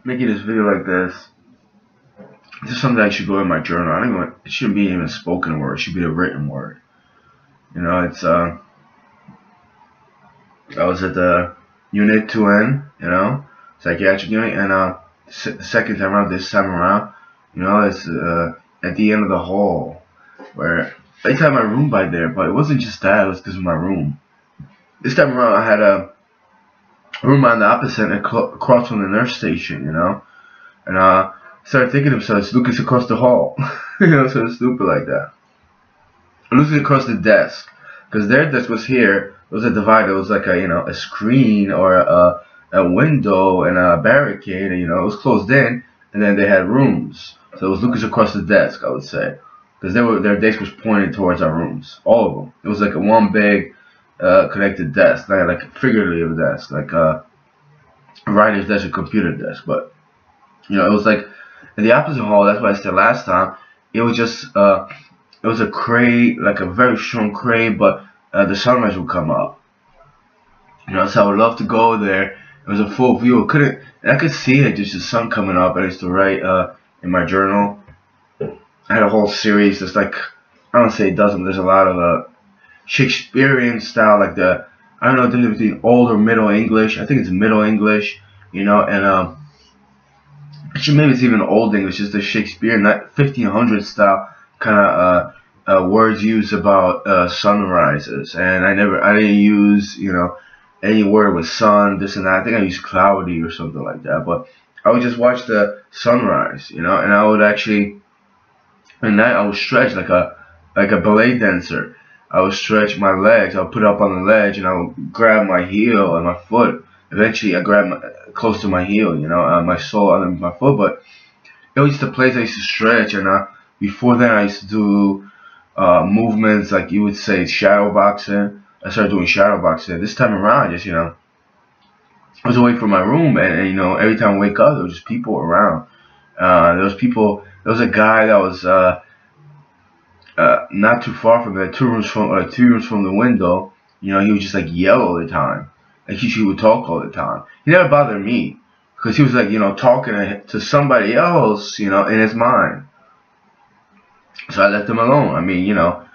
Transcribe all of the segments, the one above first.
making this video like this. This is something that should go in my journal. I don't even want, it shouldn't be even a spoken word. It should be a written word. You know, it's I was at the unit 2N, you know, psychiatric unit, and the second time around, this time around, you know, it's at the end of the hall where I used to have my room by there, but it wasn't just that. It was because of my room. This time around, I had a room on the opposite across from the nurse station, you know, and started thinking to myself, Lucas across the hall, you know, so stupid like that. Lucas across the desk, because their desk was here. It was a divider. It was like a, you know, a screen or a window and a barricade. And, you know, it was closed in, and then they had rooms. So it was Lucas across the desk, I would say, because their desk was pointed towards our rooms, all of them. It was like a one big connected desk, like figuratively a desk, like a writer's desk, a computer desk. But you know, it was like in the opposite hall. That's what I said last time. It was just it was a crate, like a very strong crate, but the sunrise would come up. You know, so I would love to go there. It was a full view. I could see it, just the sun coming up. I used to write in my journal. I had a whole series. That's like, I don't say it doesn't. There's a lot of Shakespearean style, like the, I don't know the difference between Old or Middle English. I think it's Middle English, you know, and actually maybe it's even Old English. It's the Shakespeare, not 1500 style kind of words used about sunrises. And I didn't use, you know, any word with sun, this and that. I think I used cloudy or something like that. But I would just watch the sunrise, you know, and I would actually, at night I would stretch like a ballet dancer. I would stretch my legs. I would put up on the ledge, and I would grab my heel and my foot. Eventually, I grabbed close to my heel, you know, my sole under my foot. But it was just a place I used to stretch. And before then, I used to do movements like you would say shadow boxing. I started doing shadow boxing. This time around, I just, you know, I was away from my room, and you know, every time I wake up, there was just people around. There was people. There was a guy that was not too far from there, 2 rooms from the window. You know, he would just like yell all the time. Like he would talk all the time. He never bothered me because he was like, you know, talking to somebody else, you know, in his mind. So I left him alone. I mean, you know,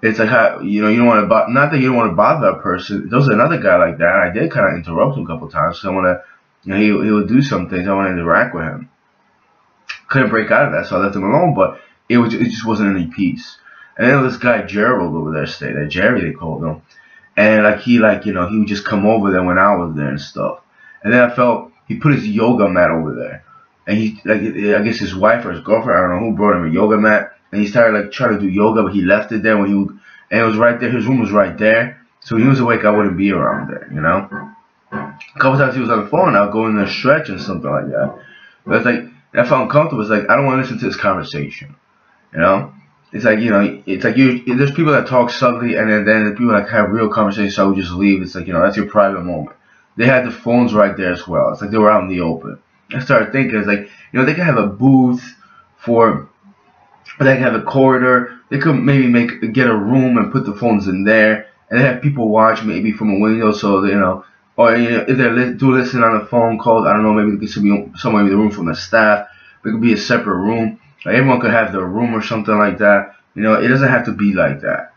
it's like how, you know, you don't want to not that you don't want to bother that person. There was another guy like that. I did kind of interrupt him a couple times. So I want to, you know, he would do some things. I want to interact with him. Couldn't break out of that, so I left him alone. But it just wasn't any peace. And then this guy Gerald over there stayed there. Jerry, they called him. And like you know, he would just come over there when I was there and stuff. And then I felt he put his yoga mat over there. And he, like, I guess his wife or his girlfriend, I don't know who, brought him a yoga mat. And he started like trying to do yoga, but he left it there when and it was right there. His room was right there. So when he was awake, I wouldn't be around there, you know. A couple times he was on the phone, I'll go in there stretch and something like that. But it's like, I felt uncomfortable. It's like, I don't want to listen to this conversation, you know. It's like, you know, it's like there's people that talk subtly, and then there's people that have real conversations, so I would just leave. It's like, you know, that's your private moment. They had the phones right there as well. It's like they were out in the open. I started thinking, it's like, you know, they could have a booth for, they could have a corridor. They could maybe get a room and put the phones in there, and they have people watch maybe from a window, so they, you know, or you know, if they do listen on a phone call, I don't know, maybe there could be someone in the room from the staff. It could be a separate room. Like everyone could have their room or something like that. You know, it doesn't have to be like that.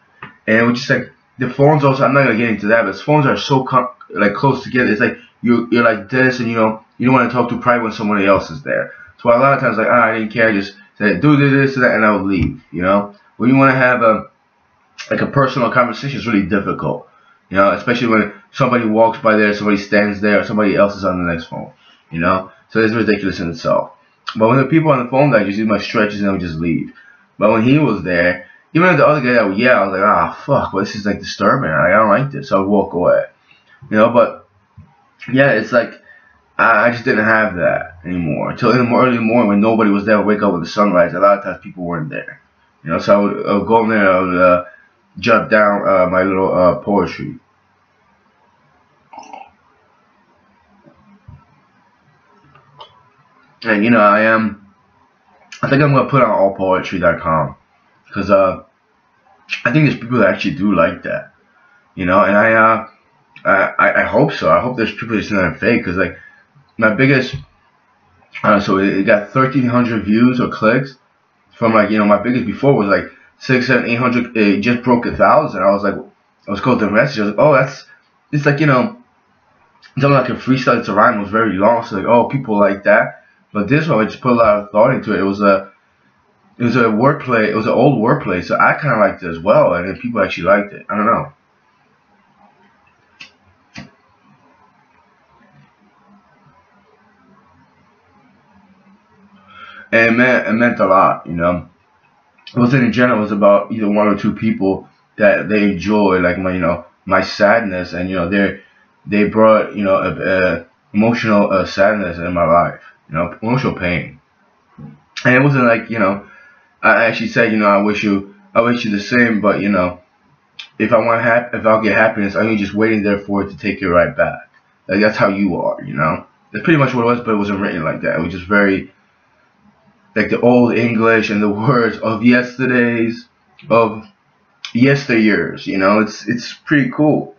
And it was just like the phones also. I'm not gonna get into that, but phones are so like close together. It's like you're like this, and you know, you don't want to talk to private when somebody else is there. So a lot of times, like, I didn't care. I just said do this and that, and I would leave. You know, when you want to have like a personal conversation, it's really difficult. You know, especially when somebody walks by there, somebody stands there, or somebody else is on the next phone. You know, so it's ridiculous in itself. But when the people on the phone, I just do my stretches and I would just leave. But when he was there, even if the other guy that would yell, I was like, ah, fuck, well, this is like disturbing. I don't like this. So I would walk away. You know, but yeah, it's like I just didn't have that anymore. Until in the early morning when nobody was there, I would wake up with the sunrise. A lot of times people weren't there. You know, so I would go in there, I would jot down my little poetry. And you know, I think I'm gonna put on allpoetry.com because I think there's people that actually do like that, you know, and I hope so. I hope there's people that's not fake, because like my biggest So it got 1,300 views or clicks from like, my biggest before was like 600, 700, 800. It just broke 1,000. I was like, I was going to the message. I was like, oh, it's like, something like a freestyle to rhyme was very long. So like, oh, people like that. But this one, I just put a lot of thought into it. It was a wordplay. It was an old wordplay. So I kind of liked it as well. And then people actually liked it. I don't know. And it meant a lot, It wasn't in general. It was about either one or two people that they enjoy, like my sadness, and they brought a emotional sadness in my life, emotional pain, and it wasn't like I actually said I wish you the same, but if I'll get happiness, I'm just waiting there for it to take it right back. Like that's how you are, That's pretty much what it was, but it wasn't written like that. It was just very like the old English and the words of yesterdays, of yesteryears, it's pretty cool.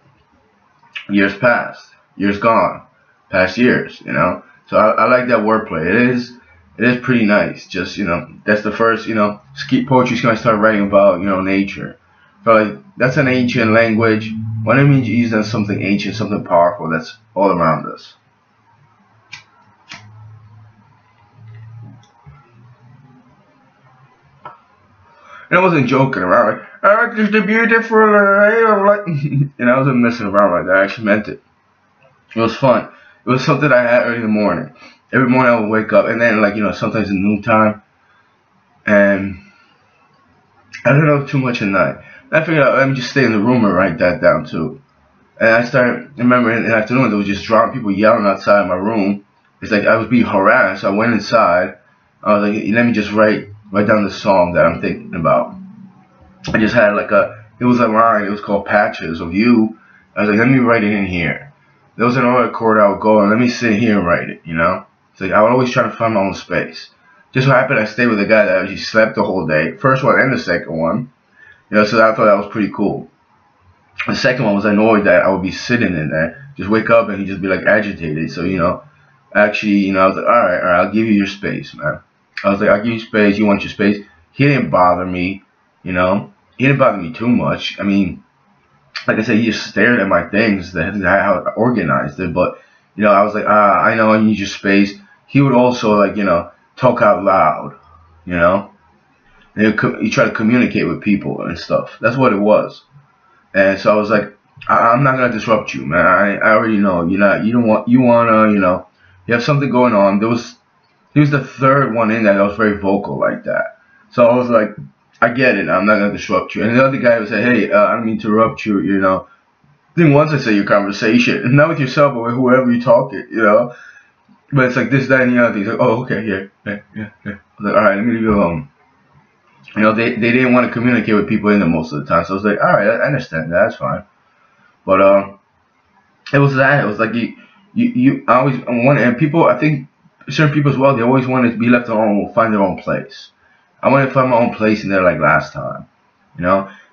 Years past, years gone, past years, So I like that wordplay. It is pretty nice. Just that's the first poetry I started writing about nature. So like that's an ancient language. When I mean using something ancient, something powerful that's all around us. And I wasn't joking around. Like, oh, just a beautiful, like, I wasn't messing around like that. I actually meant it. It was fun. It was something I had early in the morning. Every morning I would wake up, and then like sometimes in noontime, and I don't know too much at night. I figured out let me just stay in the room and write that down too. And I started remember in the afternoon there was just drunk people yelling outside my room. It's like I was being harassed. So I went inside. I was like, let me just write down the song that I'm thinking about. I just had like it was a line, it was called Patches of You. I was like, let me write it in here. There was another chord I would go and let me sit here and write it, It's like I would always try to find my own space. Just so happened I stayed with a guy that actually slept the whole day. First one and the second one. So I thought that was pretty cool. The second one was annoyed that I would be sitting in there, just wake up and he'd just be like agitated. So, actually, I was like, alright, I'll give you your space, man. I was like, I'll give you space, you want your space. He didn't bother me, He didn't bother me too much. I mean, like I said, he just stared at my things, how I organized it. But, I was like, I know I need your space. He would also, like, talk out loud, And he tried to communicate with people and stuff. That's what it was. And so I was like, I'm not gonna disrupt you, man. I already know you have something going on. He was the third one in that was very vocal like that. So I was like, I get it. I'm not gonna disrupt you. And the other guy would say, hey, I don't mean to interrupt you. Then once I say your conversation, and not with yourself, but with whoever you talk it, But it's like this, that, and the other. He's like, oh, okay, yeah. I was like, all right, let me leave you alone. They didn't want to communicate with people in there most of the time. So I was like, all right, I understand that. That's fine. But it was that. It was like I always wanted, and people, I think certain people as well, they always wanted to be left alone, find their own place. I wanted to find my own place in there like last time,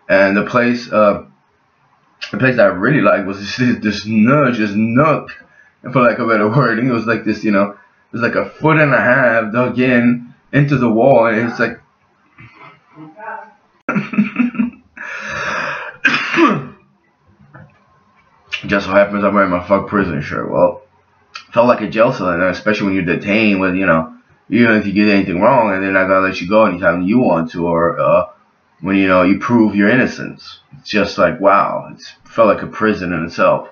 And the place that I really liked was this nook, for lack of a better word. And it was like this, it was like 1.5 feet dug into the wall, and it's like. Just so happens I'm wearing my fuck prison shirt. Well, felt like a jail cell, and especially when you're detained with, even if you get anything wrong, and they're not gonna let you go anytime you want to, or when you prove your innocence. It's just like, wow, it felt like a prison in itself.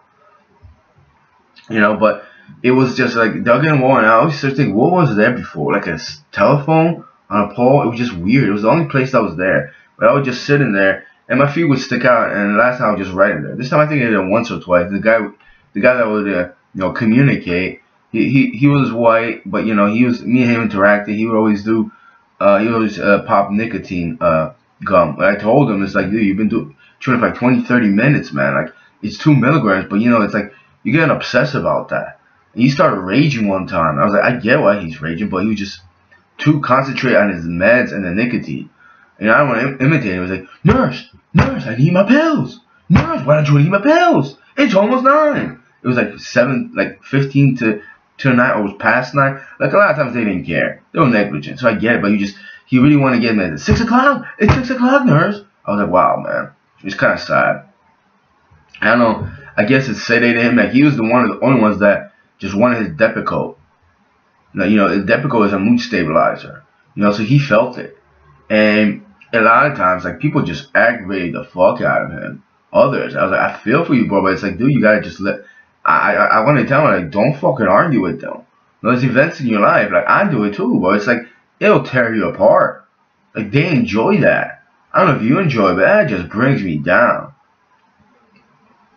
But it was just like dug in wall, and I always started thinking, what was there before? Like a telephone on a pole? It was just weird. It was the only place that was there. But I would just sit in there, and my feet would stick out. And last time I was just right in there. This time I think I did it once or twice. The guy that would communicate. He was white, but me and him interacted. He would always do. He would always pop nicotine gum. But I told him, it's like, dude, you've been doing it for like 20, 30 minutes, man. Like it's 2 milligrams, but it's like you get obsessed about that. And he started raging one time. I was like, I get why he's raging, but he was just too concentrated on his meds and the nicotine. And I don't want to imitate him. He was like, nurse, I need my pills. Nurse, why don't you need my pills? It's almost 9. It was like 15 to till 9 or it was past 9. Like a lot of times they didn't care. They were negligent. So I get it, but he really wanted to get me at 6 o'clock. It's 6 o'clock, nurse. I was like, wow, man. It's kind of sad. I don't know. I guess it's said to him that he was one of the only ones that just wanted his Depakote. Now, you know, Depakote is a mood stabilizer. You know, so he felt it. And a lot of times, like, people just aggravated the fuck out of him. Others, I was like, I feel for you, bro, but it's like, dude, you gotta just let. I want to tell him, like, don't fucking argue with them. Those events in your life, like, I do it too, but it's like, it'll tear you apart. Like, they enjoy that. I don't know if you enjoy it, but that just brings me down.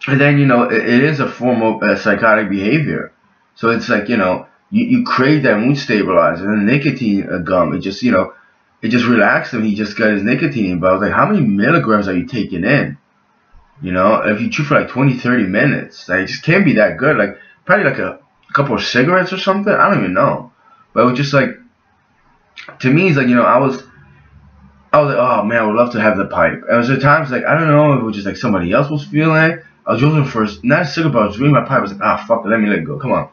And then, you know, it is a form of psychotic behavior. So it's like, you know, you crave that mood stabilizer and nicotine gum. It just, you know, it just relaxed him. He just got his nicotine. But I was like, how many milligrams are you taking in? You know, if you chew for like 20, 30 minutes, like, it just can't be that good. Like, probably like a couple of cigarettes or something. I don't even know. But it was just like, to me, it's like, you know, I was like, oh man, I would love to have the pipe. And there was times like, I don't know if it was just like somebody else was feeling it. I was using first, not a cigarette, but I was reading my pipe. I was like, ah, fuck it, let me let it go. Come on.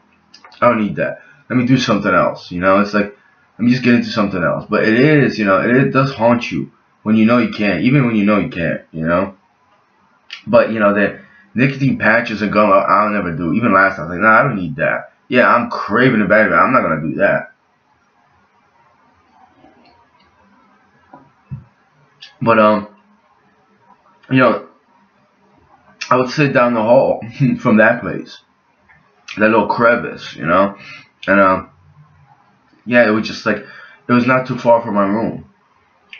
I don't need that. Let me do something else. You know, it's like, let me just get into something else. But it is, you know, it does haunt you when you know you can't, even when you know you can't, you know. But, you know, the nicotine patches and gum, I'll never do. Even last time, I was like, nah, I don't need that. Yeah, I'm craving the bad, but I'm not going to do that. But, you know, I would sit down the hall from that place. That little crevice, you know. And, yeah, it was just like, it was not too far from my room.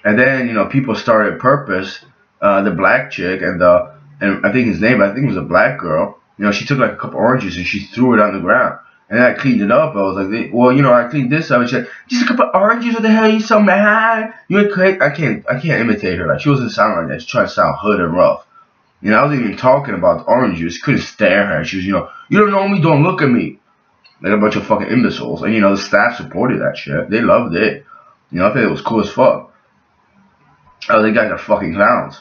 And then, you know, people started Purpose, the black chick, and I think his name, I think it was a black girl. You know, she took like a couple oranges and she threw it on the ground. And then I cleaned it up. I was like, well, you know, I cleaned this up. And she said, just a couple oranges. What the hell? You so mad? You ain't crazy. I can't imitate her. Like, she wasn't sound like that. She tried to sound hood and rough. You know, I wasn't even talking about the orange juice. Couldn't stare her. She was, you know, you don't know me, don't look at me. Like a bunch of fucking imbeciles. And, you know, the staff supported that shit. They loved it. You know, I think it was cool as fuck. I was like, guys are fucking clowns.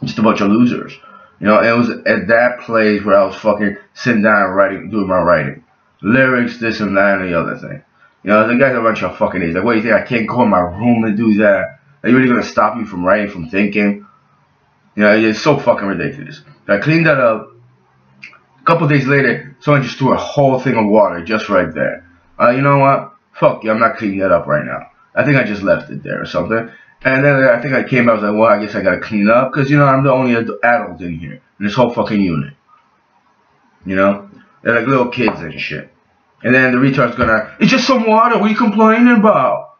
Just a bunch of losers. You know, and it was at that place where I was fucking sitting down and writing, doing my writing. Lyrics, this and that and the other thing. You know, the guys are a bunch of fucking idiots. Like, what do you think? I can't go in my room and do that? Are you really going to stop me from writing, from thinking? You know, it's so fucking ridiculous. I cleaned that up. A couple days later, someone just threw a whole thing of water just right there. You know what? Fuck you, I'm not cleaning that up right now. I think I just left it there or something. And then I think I came out, I was like, well, I guess I gotta clean it up. Because, you know, I'm the only adult in here. In this whole fucking unit. You know? They're like little kids and shit. And then the retard's gonna, it's just some water, what are you complaining about?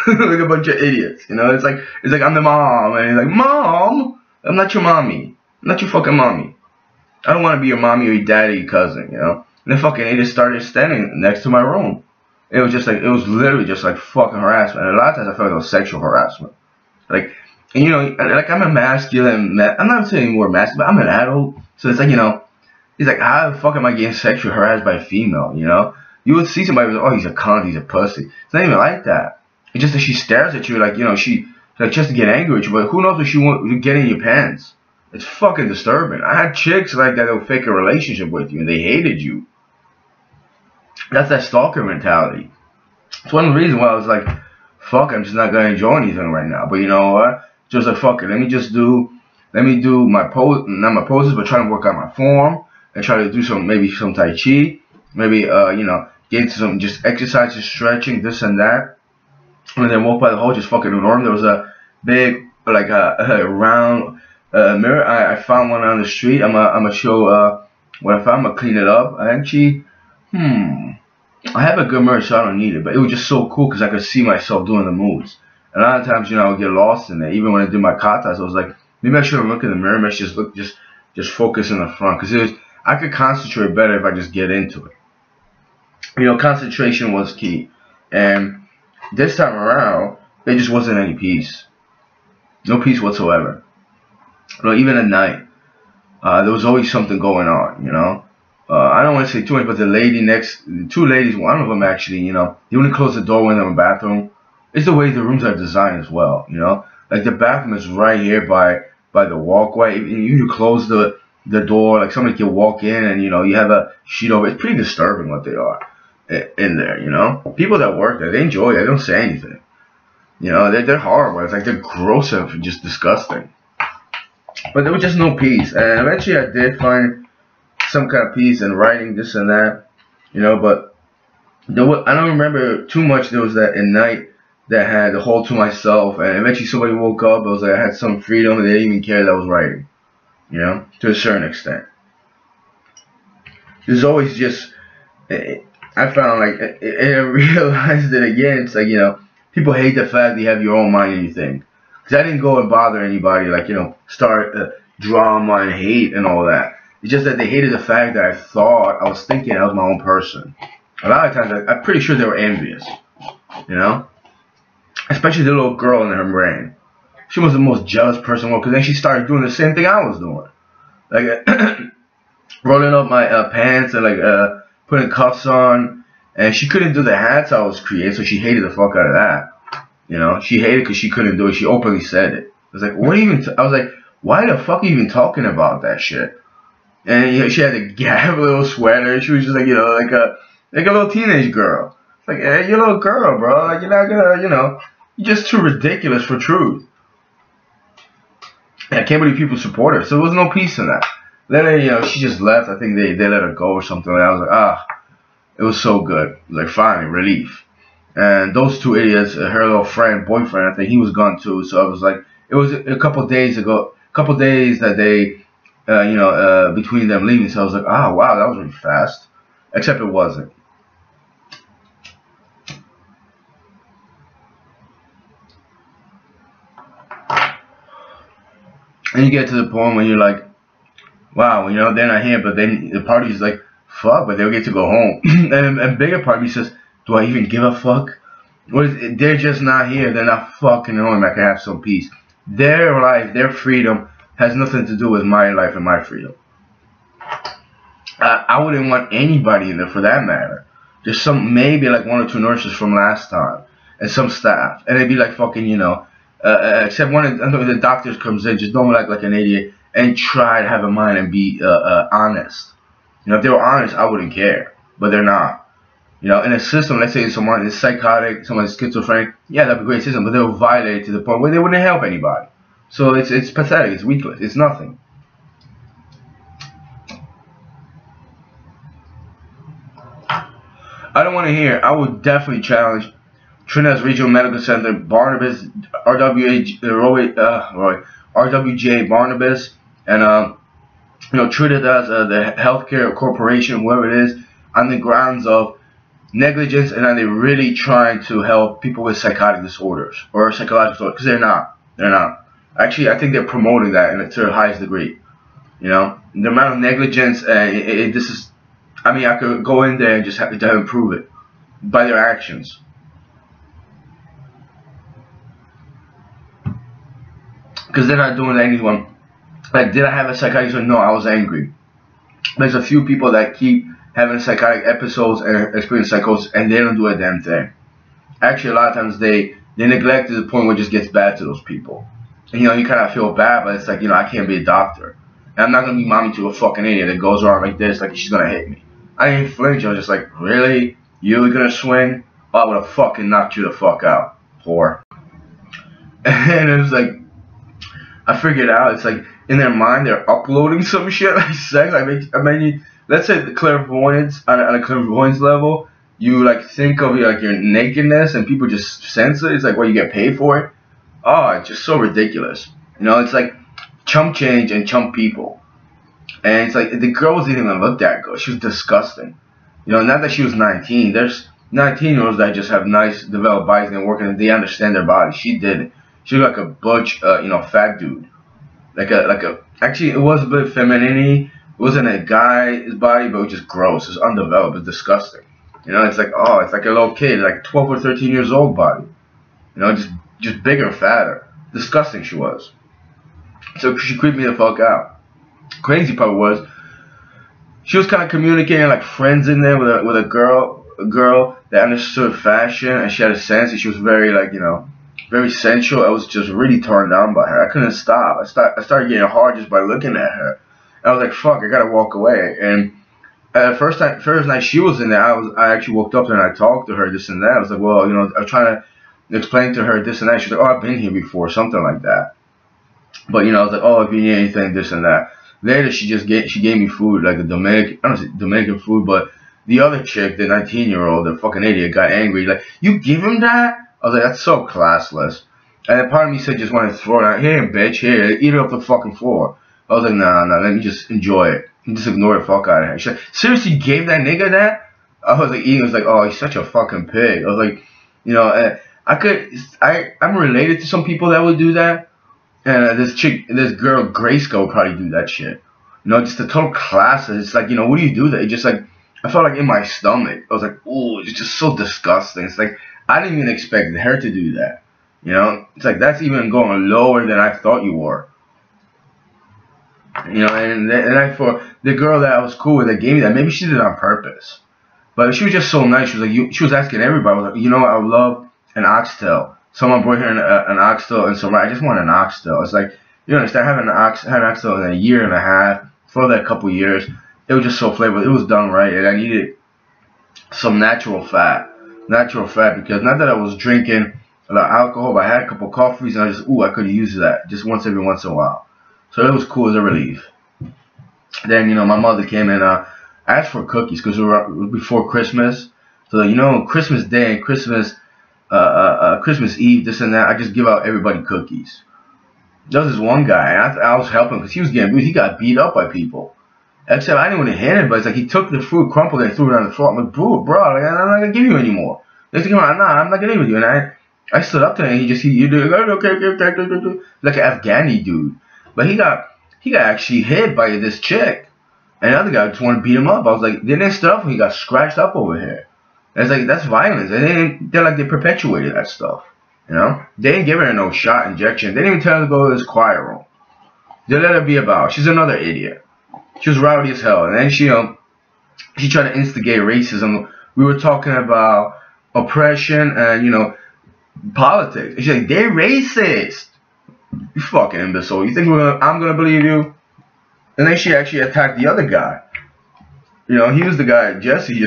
Like a bunch of idiots. You know, it's like I'm the mom. And he's like, Mom! I'm not your mommy. I'm not your fucking mommy. I don't want to be your mommy or your daddy or your cousin, you know? And the fucking idiot started standing next to my room. It was just like, it was literally just like fucking harassment. And a lot of times I felt like it was sexual harassment. Like, and you know, like I'm a masculine, I'm not saying more masculine, but I'm an adult. So it's like, you know, he's like, how the fuck am I getting sexually harassed by a female, you know? You would see somebody like, oh, he's a cunt, he's a pussy. It's not even like that. It's just that she stares at you like, you know, she, like, just to get angry at you, but who knows if she wants to get in your pants. It's fucking disturbing. I had chicks like that would fake a relationship with you and they hated you. That's that stalker mentality. It's one of the reasons why I was like, fuck, I'm just not going to enjoy anything right now. But you know what? Just like, fuck it, let me do my pose, not my poses, but try to work out my form and try to do maybe some Tai Chi. Maybe, you know, get into some just exercises, stretching, this and that. And then walk by the hole, just fucking ignore him. There was a big, like a round mirror. I found one on the street. I'm gonna show what I found. I'm gonna clean it up. I actually, I have a good mirror, so I don't need it. But it was just so cool because I could see myself doing the moves. And a lot of times, you know, I would get lost in it. Even when I did my katas, I was like, maybe I shouldn't look in the mirror. Maybe I should just focus in the front because I could concentrate better if I just get into it. You know, concentration was key. And this time around, there just wasn't any peace. No peace whatsoever. You know, even at night, there was always something going on, you know. I don't want to say too much, but the two ladies, one of them actually, you know, they wouldn't close the door when they're in the bathroom. It's the way the rooms are designed as well, you know. Like the bathroom is right here by the walkway. You close the door, like somebody can walk in and, you know, you have a sheet over. It's pretty disturbing what they are. in there, you know? People that work there, they enjoy it. They don't say anything. You know, they're horrible. It's like they're gross and just disgusting. But there was just no peace. And eventually I did find some kind of peace in writing this and that, you know, but there was, I don't remember too much. There was that at night that had the whole to myself, and eventually somebody woke up. It was like I had some freedom, and they didn't even care that I was writing, you know, to a certain extent. There's always just, I found like, and I realized it again, it's like, you know, people hate the fact that you have your own mind and you think. Because I didn't go and bother anybody, like, you know, start drama and hate and all that. It's just that they hated the fact that I was thinking I was my own person. A lot of times, I'm pretty sure they were envious, you know? Especially the little girl in her brain. She was the most jealous person in the world, because then she started doing the same thing I was doing. Like, rolling up my pants and, like, putting cuffs on. And she couldn't do the hats I was creating, so she hated the fuck out of that. You know? She hated it because she couldn't do it. She openly said it. I was like, what are you even... I was like, why the fuck are you even talking about that shit? And, you know, she had a gab little sweater. She was just like, you know, like a little teenage girl. It's like, hey, you're a little girl, bro. Like, you're not gonna, you know, you're just too ridiculous for truth. And I can't believe people support her. So there was no peace in that. Then, you know, she just left. I think they let her go or something. And I was like, ah, it was so good. It was like, finally, relief. And those two idiots, her little boyfriend, I think he was gone too. So I was like, it was a couple days that they, you know, between them leaving. So I was like, ah, wow, that was really fast. Except it wasn't. And you get to the point where you're like, wow, you know, they're not here, but then the party's like, fuck, but they'll get to go home. And a bigger part of me says, do I even give a fuck? They're just not here. They're not fucking home. I can have some peace. Their life, their freedom has nothing to do with my life and my freedom. I wouldn't want anybody in there for that matter. Just maybe like one or two nurses from last time and some staff. And it'd be like fucking, you know, except one of the doctors comes in, just don't act like an idiot and try to have a mind and be honest. You know, if they were honest, I wouldn't care. But they're not. You know, in a system, let's say someone is psychotic, someone is schizophrenic, yeah, that'd be a great system, but they'll violate it to the point where they wouldn't help anybody. So it's pathetic, it's weakless, it's nothing. I don't want to hear. I would definitely challenge Trinidad's Regional Medical Center, Barnabas, RWJ Barnabas, and you know, Trinidad's the healthcare corporation, whoever it is, on the grounds of negligence, and are they really trying to help people with psychotic disorders or psychological disorders? Because they're not. They're not. Actually, I think they're promoting that to the highest degree. You know, the amount of negligence, this is. I mean, I could go in there and just have to prove it by their actions. Because they're not doing anyone. Like, did I have a psychotic disorder? No, I was angry. There's a few people that keep having psychotic episodes and experience psychosis, and they don't do a damn thing. Actually, a lot of times they neglect to the point where it just gets bad to those people. And, you know, you kind of feel bad, but it's like, you know, I can't be a doctor. And I'm not going to be mommy to a fucking idiot that goes around like this, like she's going to hit me. I didn't flinch. I was just like, really? You're going to swing? Oh, I would have fucking knocked you the fuck out, whore. And it was like, I figured out, it's like, in their mind, they're uploading some shit like sex. I mean, let's say the clairvoyance, on a clairvoyance level, you like think of like your nakedness and people just sense it. It's like, what, you get paid for it? Oh, it's just so ridiculous. You know, it's like chump change and chump people. And it's like, the girls didn't even look that good. She was disgusting. You know, not that she was 19. There's 19-year-olds that just have nice developed bodies and work and they understand their body. She didn't. She looked like a butch, you know, fat dude. Actually, it was a bit femininity. It wasn't a guy's body, but it was just gross. It was undeveloped. It was disgusting. You know, it's like, oh, it's like a little kid, like 12 or 13 years old body. You know, just bigger and fatter. Disgusting she was. So she creeped me the fuck out. Crazy part was, she was kind of communicating like friends in there with a girl that understood fashion, and she had a sense, and she was very like, you know, very sensual. I was just really turned on by her. I couldn't stop. I started getting hard just by looking at her. And I was like, fuck, I gotta walk away. And first night she was in there, I actually woke up there and I talked to her this and that. I was like, well, you know, I was trying to explain to her this and that. She's like, oh, I've been here before, something like that. But you know, I was like, oh, if you need anything, this and that. Later, she gave me food, like a Dominican, I don't know, Dominican food, but the other chick, the 19-year-old, the fucking idiot, got angry. Like, you give him that? I was like, that's so classless. And then part of me said, just wanted to throw it out. Here, bitch, here, eat it off the fucking floor. I was like, nah, let me just enjoy it. And just ignore the fuck out of her. She like, seriously, you gave that nigga that? I was like, eating, was like, oh, he's such a fucking pig. I was like, you know, I'm related to some people that would do that. And this girl, Grayskull, would probably do that shit. You know, just the total class. It's like, you know, what do you do that? It just like, I felt like in my stomach. I was like, ooh, it's just so disgusting. It's like, I didn't even expect her to do that. You know, it's like, that's even going lower than I thought you were. You know, and for the girl that I was cool with that gave me that, maybe she did it on purpose. But she was just so nice. She was like, she was asking everybody. I was like, you know what, I would love an oxtail. Someone brought her an oxtail and some rice. I just want an oxtail. It's like, you understand, having an oxtail in a year and a half, for that couple years, it was just so flavorful. It was done right, and I needed some natural fat. Natural fat, because not that I was drinking a lot of alcohol, but I had a couple coffees, and I just, I could use that just every once in a while. So it was cool as a relief. Then, you know, my mother came and asked for cookies, because it was before Christmas. So, you know, Christmas Day and Christmas Eve, this and that, I just give out everybody cookies. There was this one guy, and I was helping because he was getting beat. He got beat up by people. Except I didn't want to hand it, but it's like he took the food, crumpled it, and threw it on the floor. I'm like, bro, like, I'm not gonna give you anymore. They said, nah, I'm not gonna give you. And I stood up to him, and you did okay, like an Afghani dude. But he got actually hit by this chick, and the other guy just wanted to beat him up. I was like, they didn't stood up, and he got scratched up over here. And it's like, that's violence. And they perpetuated that stuff. You know, they didn't give her no shot injection. They didn't even tell her to go to this quiet room. They let her be about. She's another idiot. She was rowdy as hell, and then she tried to instigate racism. We were talking about oppression and, you know, politics. And she's like, they're racist. You fucking imbecile. You think I'm gonna believe you? And then she actually attacked the other guy. You know, he was the guy, Jesse.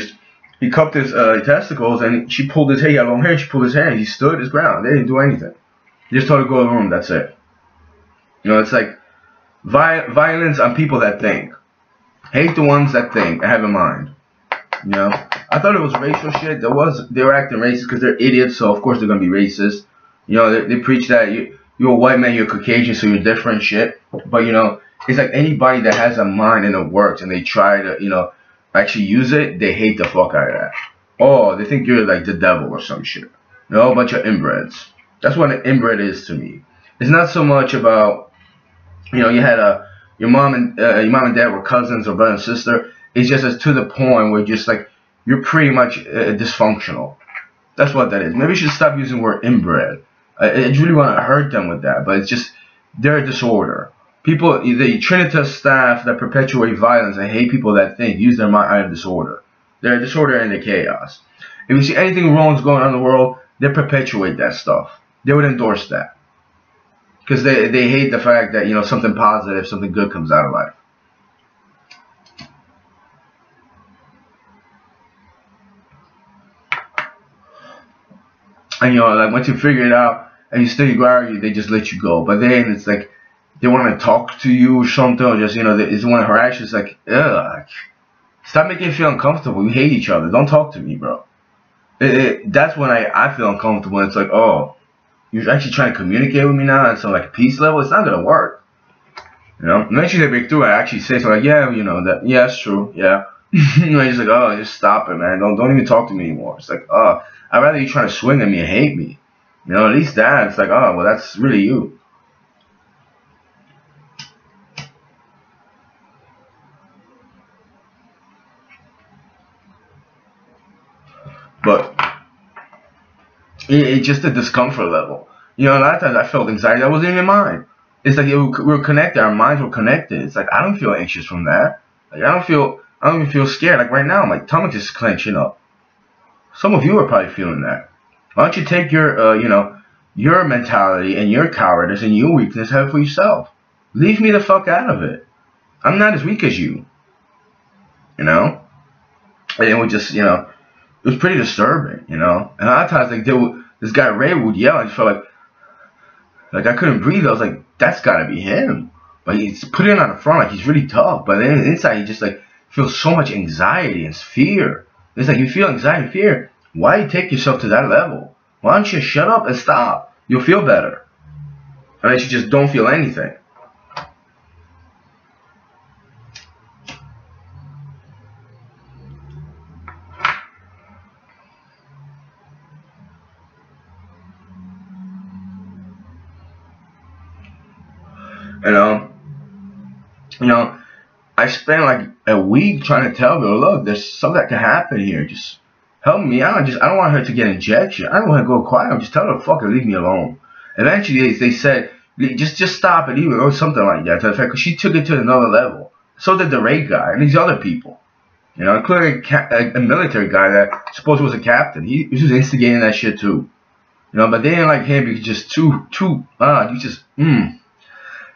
He cupped his testicles, and she pulled his hair. He had long hair. She pulled his hair, and he stood his ground. They didn't do anything. He just told her to go to the room. That's it. You know, it's like violence on people that think. Hate the ones that think and have a mind. You know, I thought it was racial shit. They were acting racist because they're idiots, so of course they're gonna be racist. You know, they preach that you're a white man, you're Caucasian, so you're different shit. But you know, it's like anybody that has a mind and it works, and they try to, you know, actually use it, they hate the fuck out of that. Oh, they think you're like the devil or some shit. You know, a bunch of inbreds. That's what an inbred is to me. It's not so much about, you know, you had your mom and dad were cousins or brother and sister. It's just as to the point where just like you're pretty much dysfunctional. That's what that is. Maybe you should stop using the word inbred. I really want to hurt them with that, but it's just they're a disorder. People, the Trinitas staff that perpetuate violence and hate people that think, use their mind out of disorder. They're a disorder and they're chaos. If you see anything wrong is going on in the world, they perpetuate that stuff. They would endorse that. Because they hate the fact that, you know, something positive, something good comes out of life. And, you know, like, once you figure it out and you still argue, they just let you go. But then it's like, they want to talk to you or something, or just, you know, they just want to harass you. It's like, ugh. Stop making me feel uncomfortable. We hate each other. Don't talk to me, bro. That's when I feel uncomfortable. It's like, oh, you're actually trying to communicate with me now on some like peace level. It's not gonna work. You know, eventually they break through. I actually say something like, yeah, you know that. Yeah, it's true. Yeah. You know, just like, oh, just stop it, man. Don't even talk to me anymore. It's like, oh, I'd rather you trying to swing at me and hate me. You know, at least that. It's like, oh, well, that's really you. But it's just a discomfort level. You know, a lot of times I felt anxiety that wasn't even mine. It's like we were connected. Our minds were connected. It's like I don't feel anxious from that. Like I don't even feel scared. Like right now, my tummy just clenching up. Some of you are probably feeling that. Why don't you take your, you know, your mentality and your cowardice and your weakness, have it for yourself. Leave me the fuck out of it. I'm not as weak as you. You know? And it was just, you know, it was pretty disturbing, you know. And a lot of times, like, this guy Ray would yell, and I felt like I couldn't breathe. I was like, that's gotta be him. But he's putting it on the front like he's really tough, but then inside he just like feels so much anxiety and fear. It's like, you feel anxiety and fear. Why you take yourself to that level? Why don't you shut up and stop? You'll feel better. Unless you just don't feel anything. You know, I spent like a week trying to tell her, look, there's something that could happen here. Just help me out. I don't want her to get an injection. I don't want her to go quiet. I'm just tell her to fucking leave me alone. Eventually, they said, just stop it, even or something like that. To the fact, because she took it to another level. So did the Ray guy and these other people. You know, including a military guy that supposed was a captain. He was instigating that shit too. You know, but they didn't like him because just you just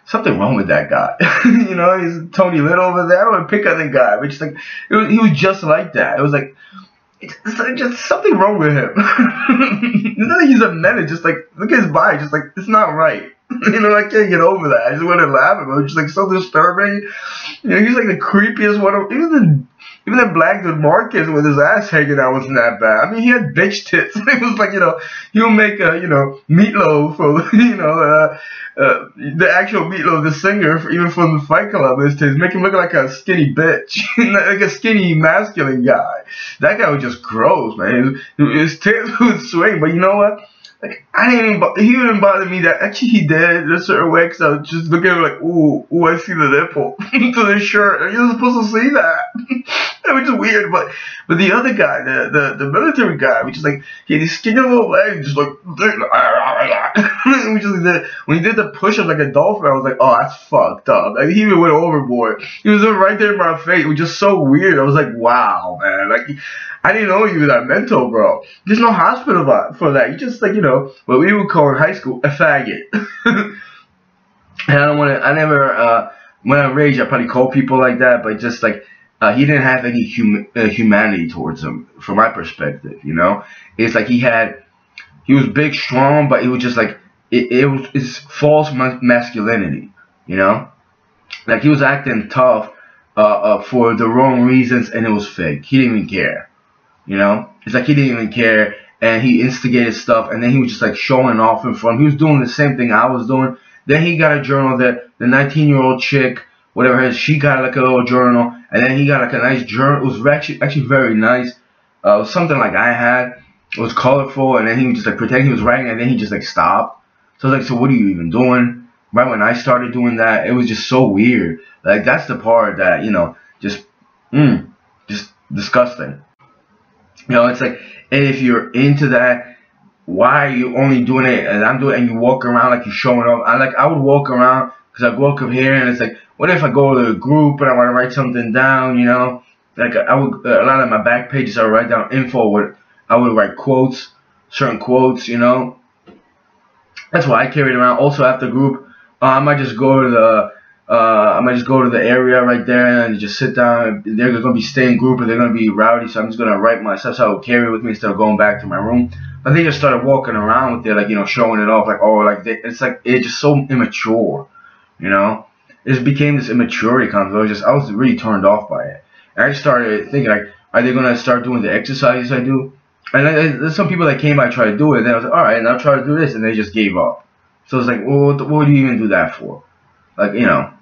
something wrong with that guy. You know, he's Tony Little over there. I don't want to pick on the guy, but just like he was just like that. It was like it's like just something wrong with him. It's not like he's a menace. Just like look at his body. Just like it's not right. You know, I can't get over that. I just want to laugh at him. It was just like so disturbing. You know, he's like the creepiest one of even the black dude Marcus with his ass hanging out wasn't that bad. I mean, he had bitch tits. It was like, you know, he'll make a, you know, Meatloaf or, you know, the actual Meatloaf, the singer, even from the Fight Club, his tits, make him look like a skinny bitch, like a skinny masculine guy. That guy was just gross, man. His tits would swing, but you know what? Like, he didn't bother me that, actually he did in a certain way, because I was just looking at him like, ooh, I see the nipple to the shirt. You're supposed to see that. It was just weird, but the other guy, the military guy, which is like, he had these skinny little legs, just like, when he did the push-up like a dolphin, I was like, oh, that's fucked up. Like, he even went overboard. He was right there in my face. It was just so weird. I was like, wow, man. Like, I didn't know you were that mental, bro. There's no hospital for that. You just like, you know, what we would call in high school, a faggot. And when I rage, I probably call people like that, but just like, he didn't have any humanity towards him, from my perspective, you know? It's like he was big, strong, but it was just like, it's false masculinity, you know? Like, he was acting tough for the wrong reasons, and it was fake. He didn't even care. You know, it's like he didn't even care, and he instigated stuff, and then he was just like showing off in front. He was doing the same thing I was doing. Then he got a journal that the 19-year-old chick, whatever it is, she got like a little journal, and then he got like a nice journal. It was actually very nice. It was something like I had. It was colorful, and then he was just like pretending he was writing, and then he just like stopped. So I was like, so what are you even doing? Right when I started doing that, it was just so weird. Like, that's the part that, you know, just disgusting. You know, it's like, and if you're into that, why are you only doing it? And I'm doing it, and you walk around like you're showing off. I would walk around because I walk up here, and it's like, what if I go to a group and I want to write something down? You know, like I would a lot of my back pages I would write down info. I would write quotes, certain quotes. You know, that's why I carried around. Also after group, I might just go to the area right there and just sit down. They're gonna be staying group and they're gonna be rowdy, so I'm just gonna write my stuff. So I would carry it with me instead of going back to my room. But they just started walking around with it, like, you know, showing it off, like, oh, like it's like it's just so immature, you know. It just became this immaturity concept. I was really turned off by it. And I just started thinking, like, are they gonna start doing the exercises I do? And there's some people that came by try to do it, and then I was like, all right, and I'll try to do this, and they just gave up. So it's like, well, what do you even do that for? Like, you know,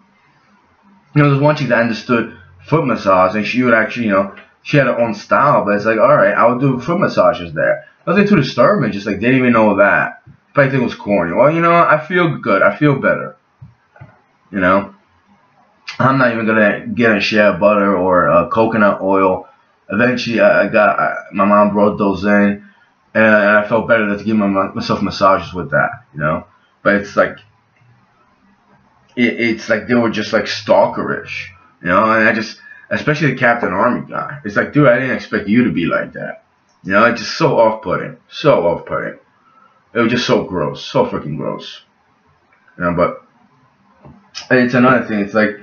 there's one chick that understood foot massage, and she would actually, you know, she had her own style, but it's like, all right, I would do foot massages there. Nothing too disturbing, just like, they didn't even know that. Probably think it was corny. Well, you know, I feel good. I feel better. You know, I'm not even gonna get a shea butter or coconut oil. Eventually, my mom brought those in, and I felt better to give myself massages with that. You know, but it's like, it's like they were just like stalkerish. You know, and especially the Captain Army guy. It's like, dude, I didn't expect you to be like that. You know, it's just so off-putting. So off-putting. It was just so gross. So freaking gross. You know, but it's another thing. It's like,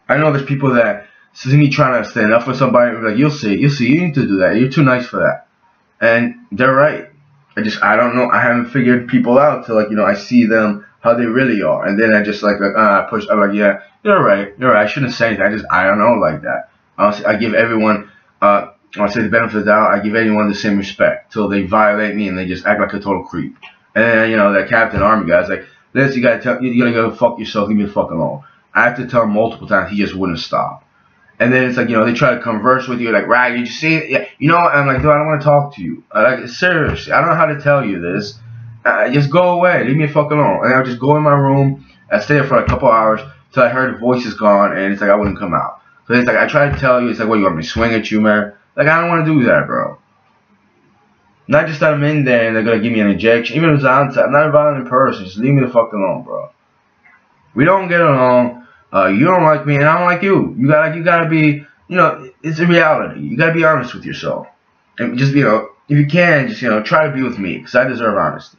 I know there's people that see me trying to stand up for somebody, like, you'll see, you need to do that. You're too nice for that. And they're right. I don't know. I haven't figured people out till, like, you know, I see them how they really are, and then I just like push. I'm like, yeah, you're right. I shouldn't say anything. I don't know like that. Honestly, I give everyone, I'll say the benefit of the doubt. I give anyone the same respect till they violate me and they just act like a total creep. And then, you know, that Captain Army guy's like, Liz, you gotta go fuck yourself. Leave me the fuck alone. I have to tell him multiple times. He just wouldn't stop. And then it's like, you know, they try to converse with you, like, right, you just see it? Yeah, you know what? I'm like, dude, I don't want to talk to you. Like, seriously, I don't know how to tell you this. Just go away. Leave me the fuck alone. And I'll just go in my room. I'd stay there for a couple hours till I heard the voice is gone, and it's like I wouldn't come out. So it's like, I try to tell you, it's like, what, you want me to swing at you, man? Like, I don't want to do that, bro. Not just that I'm in there and they're going to give me an injection. Even if it's outside, I'm not a violent person. Just leave me the fuck alone, bro. We don't get along. You don't like me, and I don't like you. You gotta be, you know, it's a reality. You gotta be honest with yourself, and just, you know, if you can, just, you know, try to be with me, because I deserve honesty.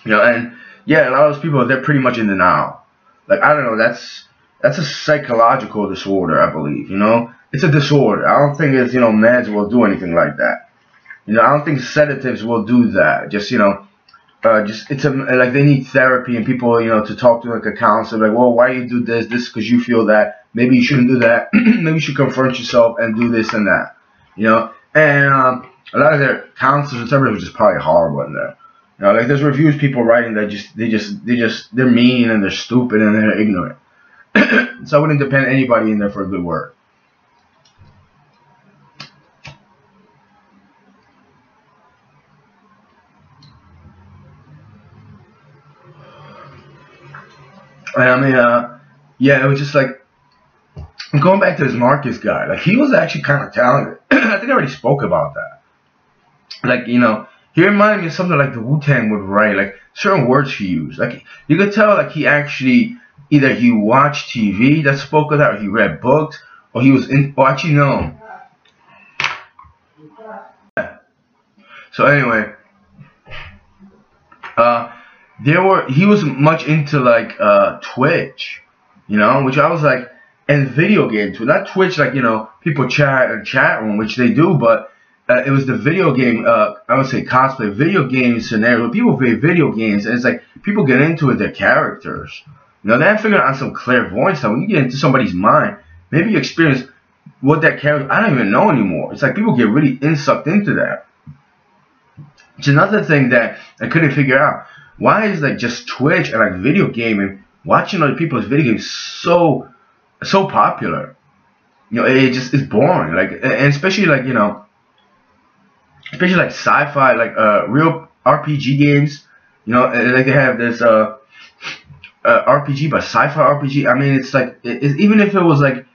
You know, and yeah, a lot of those people, they're pretty much in denial. Like, I don't know, that's a psychological disorder, I believe. You know, it's a disorder. I don't think it's, you know, meds will do anything like that. You know, I don't think sedatives will do that. Just, you know. It's like they need therapy and people, you know, to talk to, like a counselor, like, well, why you do this because you feel that, maybe you shouldn't do that, maybe you should confront yourself and do this and that, you know. And a lot of their counselors and therapists are just probably horrible in there, you know. Like, there's reviews people writing that they're mean and they're stupid and they're ignorant. So I wouldn't depend anybody in there for a good word. And I mean, yeah, it was just like, going back to this Marcus guy, like, he was actually kind of talented. I think I already spoke about that. Like, you know, he reminded me of something like the Wu-Tang would write, like, certain words he used. Like, you could tell, like, he actually, either he watched TV that spoke of that, or he read books, or he was in, or actually, no. So anyway, he was much into, like, Twitch, you know, which I was like, and video games too. Not Twitch, like, you know, people chat in chat room, which they do, but it was the video game, I would say cosplay, video game scenario. People play video games, and it's like, people get into it, their characters. You know, they have figured out some clairvoyance stuff. When you get into somebody's mind, maybe you experience what that character, I don't even know anymore. It's like people get really sucked into that. It's another thing that I couldn't figure out. Why is, like, just Twitch and, like, video gaming, watching other people's video games so popular? You know, it's boring. Like, and especially, like, you know, especially like sci-fi, like real RPG games. You know, like they have this RPG, but sci-fi RPG. I mean, it's like even if it was like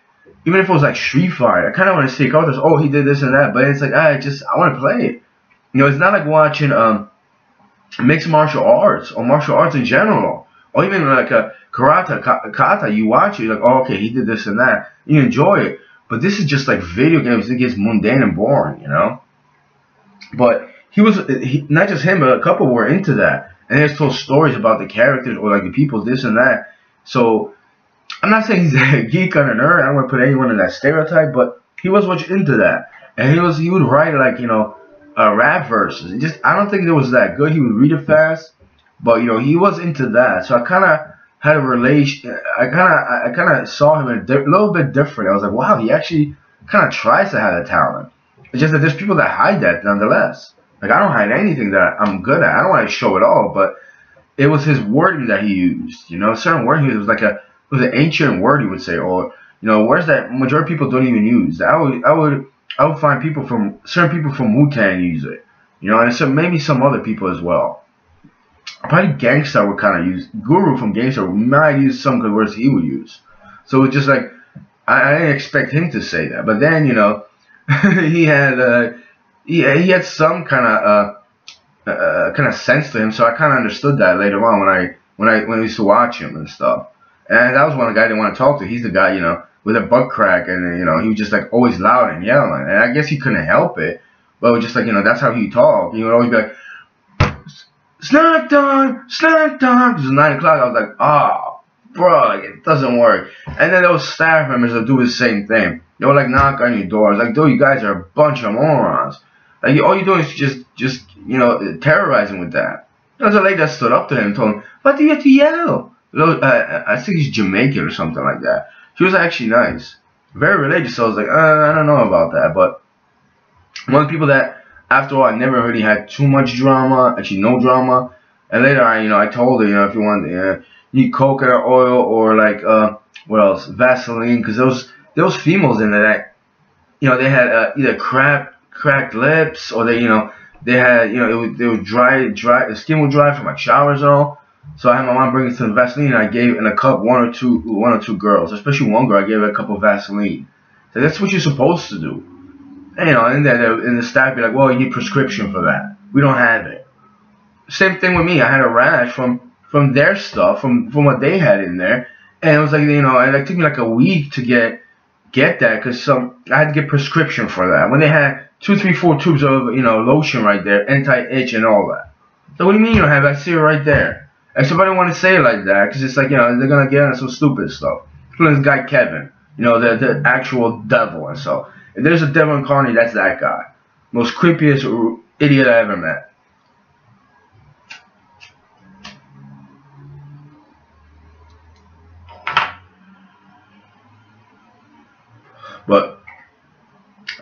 Street Fighter, I kind of want to see characters. Oh, he did this and that, but it's like I want to play it. You know, it's not like watching mixed martial arts or martial arts in general, or even like a kata. You watch it, you're like, oh, okay, he did this and that. You enjoy it, but this is just like video games. It gets mundane and boring, you know. But not just him, but a couple were into that, and they told stories about the characters or like the people, this and that. So I'm not saying he's a geek or a nerd. I don't want to put anyone in that stereotype, but he was much into that, and he would write, like, you know, rap verses. I don't think it was that good. He would read it fast, but, you know, he was into that. So I kind of had a relation. I kind of saw him a little bit different. I was like, wow, he actually kind of tries to have a talent. It's just that there's people that hide that nonetheless. Like, I don't hide anything that I'm good at. I don't want to show it all, but it was his wording that he used. You know, certain word he used was like it was an ancient word, he would say, or, you know, words that majority of people don't even use. I would find certain people from Wu-Tang use it. You know, and so maybe some other people as well. Probably Gangsta would kind of use, Guru from Gangsta might use some good words he would use. So it's just like, I didn't expect him to say that. But then, you know, he had some kind of sense to him, so I kind of understood that later on when I used to watch him and stuff. And that was one of the guys I didn't want to talk to. He's the guy, you know, with a butt crack, and, you know, he was just like always loud and yelling, and I guess he couldn't help it, but it was just like, you know, that's how he talked. He would always be like, snack time, because it was 9 o'clock. I was like, oh, bro, like, it doesn't work. And then those staff members will do the same thing. They'll like knock on your doors, like, dude, you guys are a bunch of morons. Like, all you're doing is just you know, terrorizing with that. There was a lady that stood up to him and told him, "What do you have to yell?" I think he's Jamaican or something like that. She was actually nice, very religious. So I was like, I don't know about that. But one of the people that, after all, I never heard he had too much drama, actually no drama. And later, I told her, if you want, you need coconut oil or like, what else, Vaseline, because those females in there that, they had either cracked lips, or they had, they were dry, the skin was dry from like showers and all. So I had my mom bring it some Vaseline, and I gave in a cup one or two girls, especially one girl, I gave her a cup of Vaseline. So that's what you're supposed to do. And, and the staff be like, well, you need prescription for that. We don't have it. Same thing with me. I had a rash from their stuff, from what they had in there, and it was like, it took me like a week to get that, because I had to get prescription for that. When they had 2, 3, 4 tubes of lotion right there, anti-itch and all that. So what do you mean you don't have it? I see it right there. And somebody want to say it like that, because it's like, they're gonna get into some stupid stuff. Including this guy Kevin, the actual devil and so. If there's a devil incarnate, that's that guy. Most creepiest idiot I ever met. But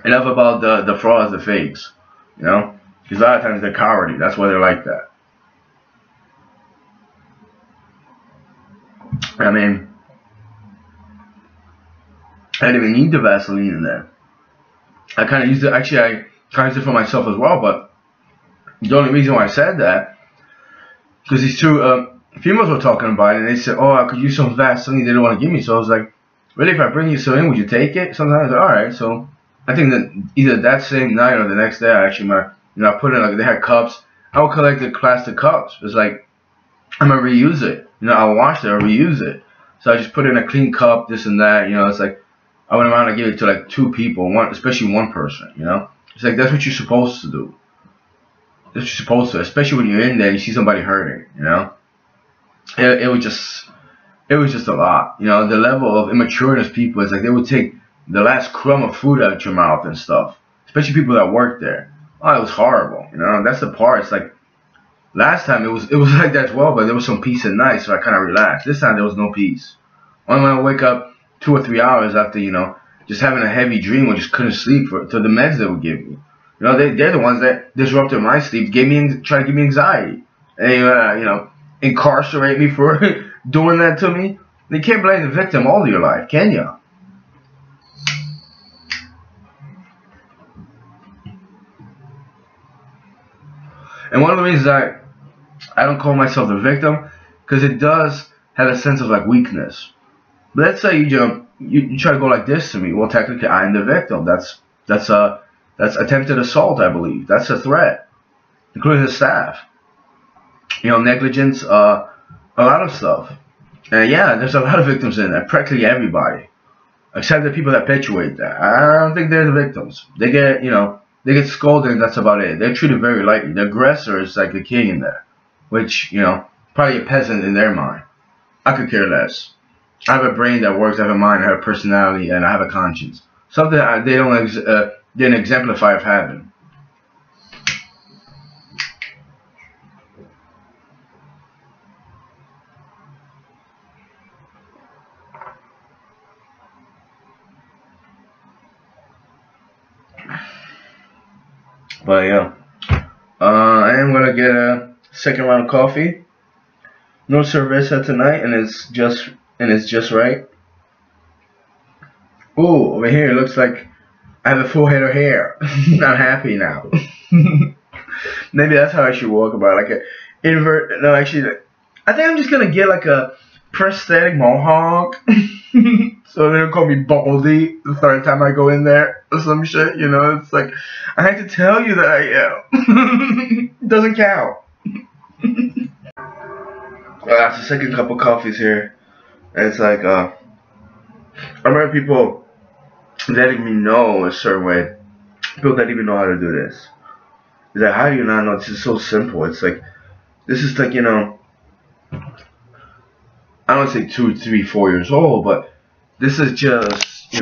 enough about the frauds, the fakes, because a lot of times they're cowardly. That's why they're like that. I mean, I didn't even need the Vaseline in there. I kind of used it. Actually, I kind of used it for myself as well. But the only reason why I said that, because these two females were talking about it, and they said, "Oh, I could use some Vaseline." They didn't want to give me, so I was like, "Really? If I bring you some in, would you take it?" Sometimes, all right. So I think that either that same night or the next day, I actually, I put in, like, they had cups. I would collect the plastic cups. It's like, I'm gonna reuse it. I'll wash it or reuse it. So I just put in a clean cup, this and that. It's like, I went around and gave it to like 2 people, especially one person. It's like, that's what you're supposed to do. That's what you're supposed to, especially when you're in there and you see somebody hurting. It was just a lot. The level of immatureness people is like, they would take the last crumb of food out your mouth and stuff. Especially people that work there. Oh, it was horrible. That's the part. It's like, last time it was like that as well, but there was some peace at night, so I kind of relaxed. This time there was no peace. Only when I wake up 2 or 3 hours after, just having a heavy dream or just couldn't sleep to the meds they would give me. They're the ones that disrupted my sleep, tried to give me anxiety, and incarcerate me for doing that to me. You can't blame the victim all of your life, can you? And one of the reasons I don't call myself the victim, because it does have a sense of like weakness. But let's say you try to go like this to me. Well, technically, I'm the victim. That's attempted assault, I believe. That's a threat, including the staff. Negligence, a lot of stuff. And yeah, there's a lot of victims in there. Practically everybody, except the people that perpetuate that. I don't think they're the victims. They get they get scolded, and that's about it. They're treated very lightly. The aggressor is like the king in there, which probably a peasant in their mind. I could care less. I have a brain that works, I have a mind, I have a personality, and I have a conscience. Something they didn't exemplify of having. But yeah, I am gonna get a second round of coffee. No cerveza tonight, and it's just right. Ooh, over here it looks like I have a full head of hair. I'm happy now. Maybe that's how I should walk about it, like a invert. No, actually, I think I'm just gonna get like a prosthetic mohawk. So they don't call me Baldy the third time I go in there or some shit. It's like, I had to tell you that I am. Doesn't count. Well, that's the second cup of coffees here. And it's like, I remember people letting me know a certain way. People that even know how to do this. It's like, how do you not know? This is so simple. It's like, this is like, I don't say 2, 3, 4 years old, but this is just, this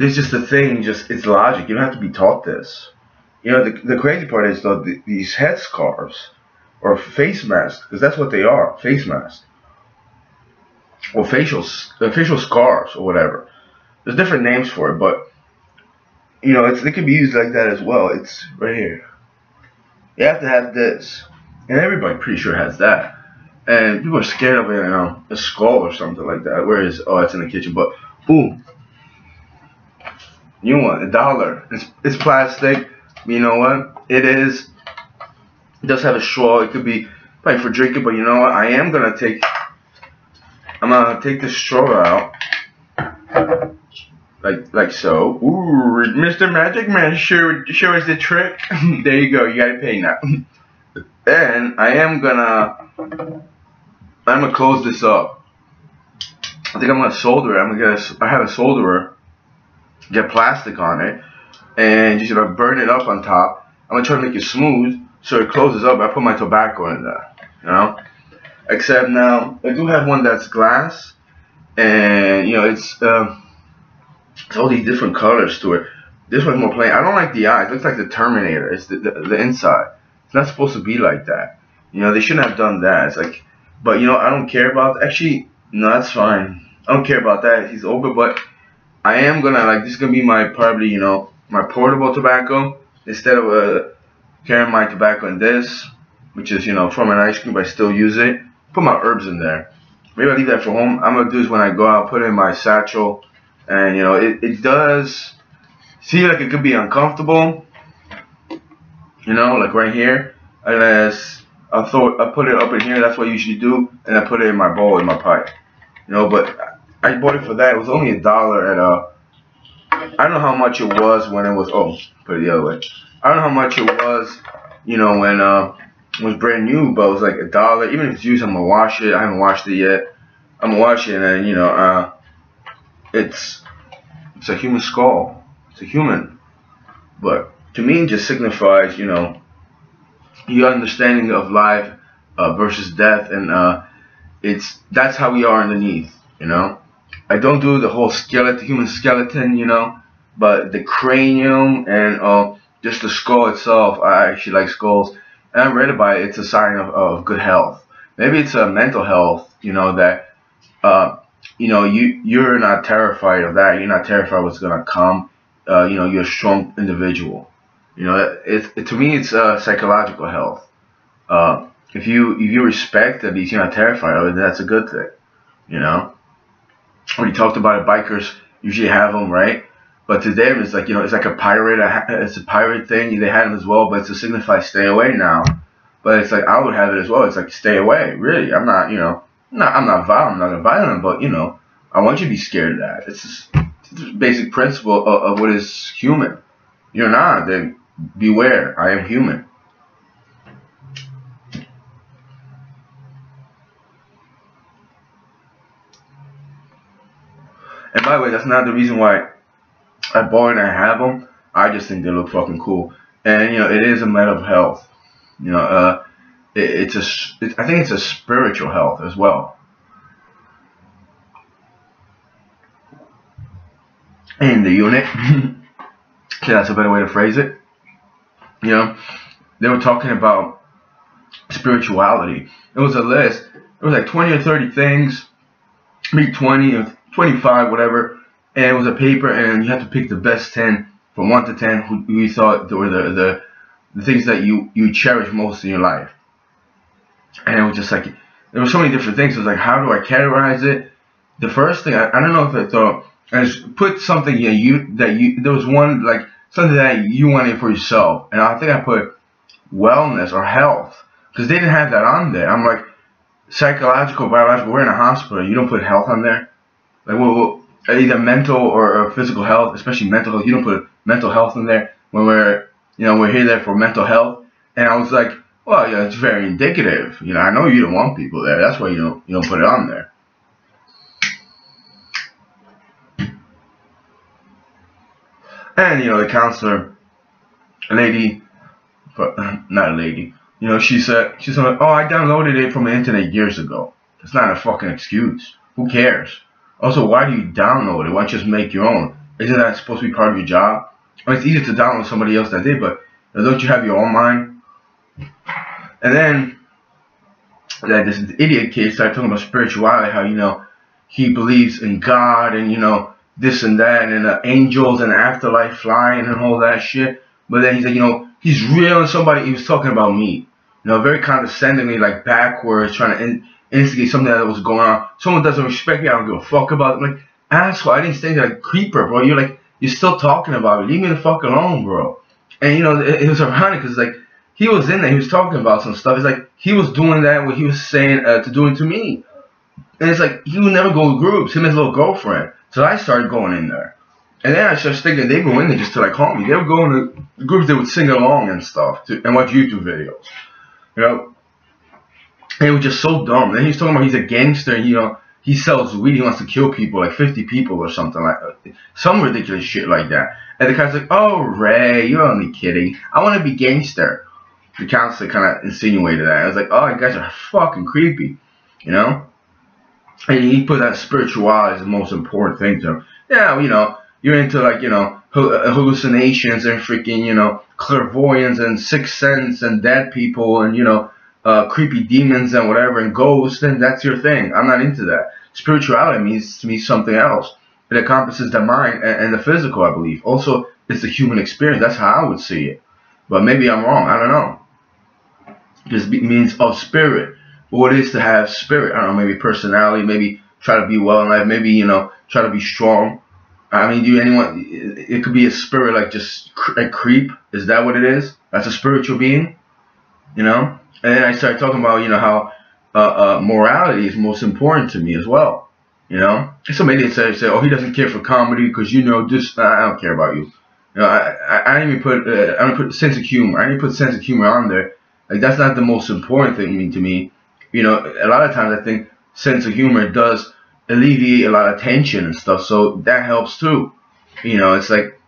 is just a thing. Just it's logic. You don't have to be taught this. The crazy part is though these head scarves or face masks, because that's what they are, face masks or facial scarves or whatever. There's different names for it, but they can be used like that as well. It's right here. You have to have this, and everybody pretty sure has that. And people are scared of it, a skull or something like that. Whereas, oh, it's in the kitchen, but boom, you want $1. It's plastic. You know what? It is. It does have a straw. It could be probably for drinking, but you know what? I'm gonna take the straw out, like so. Ooh, Mr. Magic Man, show us the trick. There you go. You gotta pay now. And I'm gonna close this up. I think I'm gonna solder it. I have a solderer. Get plastic on it, and just burn it up on top. I'm gonna try to make it smooth so it closes up. I put my tobacco in there, Except now I do have one that's glass, and it's all these different colors to it. This one's more plain. I don't like the eyes. It looks like the Terminator. It's the inside. It's not supposed to be like that. They shouldn't have done that. It's like, but I don't care about. Actually, no, that's fine. I don't care about that. He's over, but I am gonna this is gonna be my probably my portable tobacco instead of carrying my tobacco in this, which is from an ice cream, but I still use it. Put my herbs in there. Maybe I'll leave that for home. I'm gonna do this when I go out. Put it in my satchel, and it does seem like it could be uncomfortable. Like right here, unless I put it up in here. That's what I usually do, and I put it in my bowl in my pipe. But I bought it for that. It was only $1 at I don't know how much it was when it was. Oh, put it the other way. I don't know how much it was, when it was brand new, but it was like $1. Even if it's used, I'm gonna wash it. I haven't washed it yet. I'm gonna wash it, and it's a human skull. It's a human, but to me, it just signifies, your understanding of life versus death, and that's how we are underneath, I don't do the whole human skeleton, but the cranium and just the skull itself. I actually like skulls, and I read about it. It's a sign of good health. Maybe it's a mental health, that you're not terrified of that. You're not terrified of what's gonna come. You're a strong individual. To me, it's psychological health. If you respect at least, you're not terrified of it, that's a good thing. When you talked about it, bikers usually have them, right? But to them, it's like it's like a pirate. It's a pirate thing. They had them as well, but it's to signify stay away now. But it's like I would have it as well. It's like stay away. Really, I'm not. I'm not violent. I'm not gonna violent, but I want you to be scared of that. It's just the basic principle of what is human. You're not. Then beware. I am human. And by the way, that's not the reason why I bought it and I have them. I just think they look fucking cool. And it is a matter of health. I think it's a spiritual health as well. In the unit, that's a better way to phrase it. They were talking about spirituality. It was a list. It was like 20 or 30 things, maybe 20 or 25, whatever. And it was a paper, and you had to pick the best 10 from 1 to 10 who you thought were the things that you cherish most in your life. And it was just like, there were so many different things. It was like, how do I categorize it? The first thing, I don't know if I thought, I just put something there was one, like, something that you wanted for yourself. And I think I put wellness or health, because they didn't have that on there. I'm like, psychological, biological, we're in a hospital, you don't put health on there? Like, well, either mental or physical health, especially mental health. You don't put mental health in there when we're here there for mental health. And I was like, well, it's very indicative. I know you don't want people there. That's why you don't put it on there. And the counselor, a lady, but not a lady. She said, oh, I downloaded it from the internet years ago. It's not a fucking excuse. Who cares? Also, why do you download it? Why don't you just make your own? Isn't that supposed to be part of your job? I mean, it's easier to download somebody else that did, but don't you have your own mind? And then this idiot kid started talking about spirituality, how, you know, he believes in God and, you know, this and that, and angels and afterlife flying and all that shit. But then he's like, you know, he's real, and he was talking about me. You know, very condescendingly, like backwards, trying to instigate something that was going on. Someone doesn't respect me, I don't give a fuck about it. I'm like, asshole, I didn't think that creeper, bro. You're still talking about it. Leave me the fuck alone, bro. And, you know, it was ironic because, like, he was in there, he was talking about some stuff. It's like, he was doing that, what he was saying to doing to me. And it's like, he would never go to groups, him and his little girlfriend. So I started going in there. And then I started thinking they go in there just to, like, harm me. They would go in the groups, they would sing along and stuff, and watch YouTube videos. You know? And it was just so dumb. Then he's talking about he's a gangster, and, you know, he sells weed, he wants to kill people, like 50 people or something like that. Some ridiculous shit like that. And the guy's like, oh, Ray, you're only kidding. I want to be gangster. The counselor kind of insinuated that. I was like, oh, you guys are fucking creepy, you know? And he put that spirituality as the most important thing to him. Yeah, you know, you're into, like, you know, hallucinations and freaking, you know, clairvoyance and sixth sense and dead people and, you know, creepy demons and whatever and ghosts, and that's your thing. I'm not into that. Spirituality means to me something else. It encompasses the mind and the physical, I believe. Also, it's the human experience. That's how I would see it. But maybe I'm wrong. I don't know. Because it means of spirit. What it is to have spirit. I don't know, maybe personality, maybe try to be well in life, maybe, you know, try to be strong. I mean, it could be a spirit like just a creep. Is that what it is? That's a spiritual being, you know? And then I started talking about, you know, how morality is most important to me as well, you know? So maybe they say, oh, he doesn't care for comedy because, you know, just, I don't care about you. You know, I didn't even put sense of humor. I didn't put sense of humor on there. Like, that's not the most important thing to me. You know, a lot of times I think sense of humor does alleviate a lot of tension and stuff, so that helps too. You know, it's like,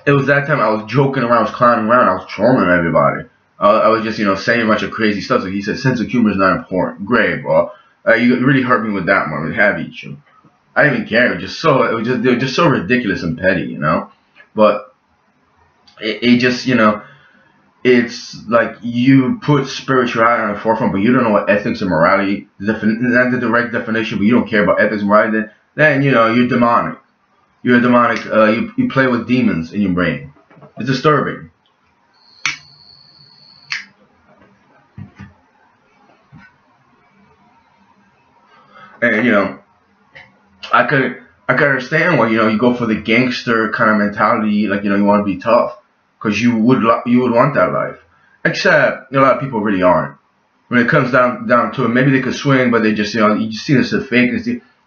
it was that time I was joking around, I was clowning around, I was trolling everybody. I was just, you know, saying a bunch of crazy stuff. So he said, sense of humor is not important. Great, bro. You really hurt me with that one, with have you. I didn't even care. It was just so ridiculous and petty, you know. But it just, you know, it's like you put spirituality on the forefront, but you don't know what ethics and morality, not the direct definition, but you don't care about ethics and morality, then you know, you're demonic. You're a demonic, you play with demons in your brain. It's disturbing. And, you know, I could understand why, you know, you go for the gangster kind of mentality, like, you know, you want to be tough. Because you would want that life. Except, a lot of people really aren't. When it comes down to it, maybe they could swing, but they just, you know, you just see this as fake.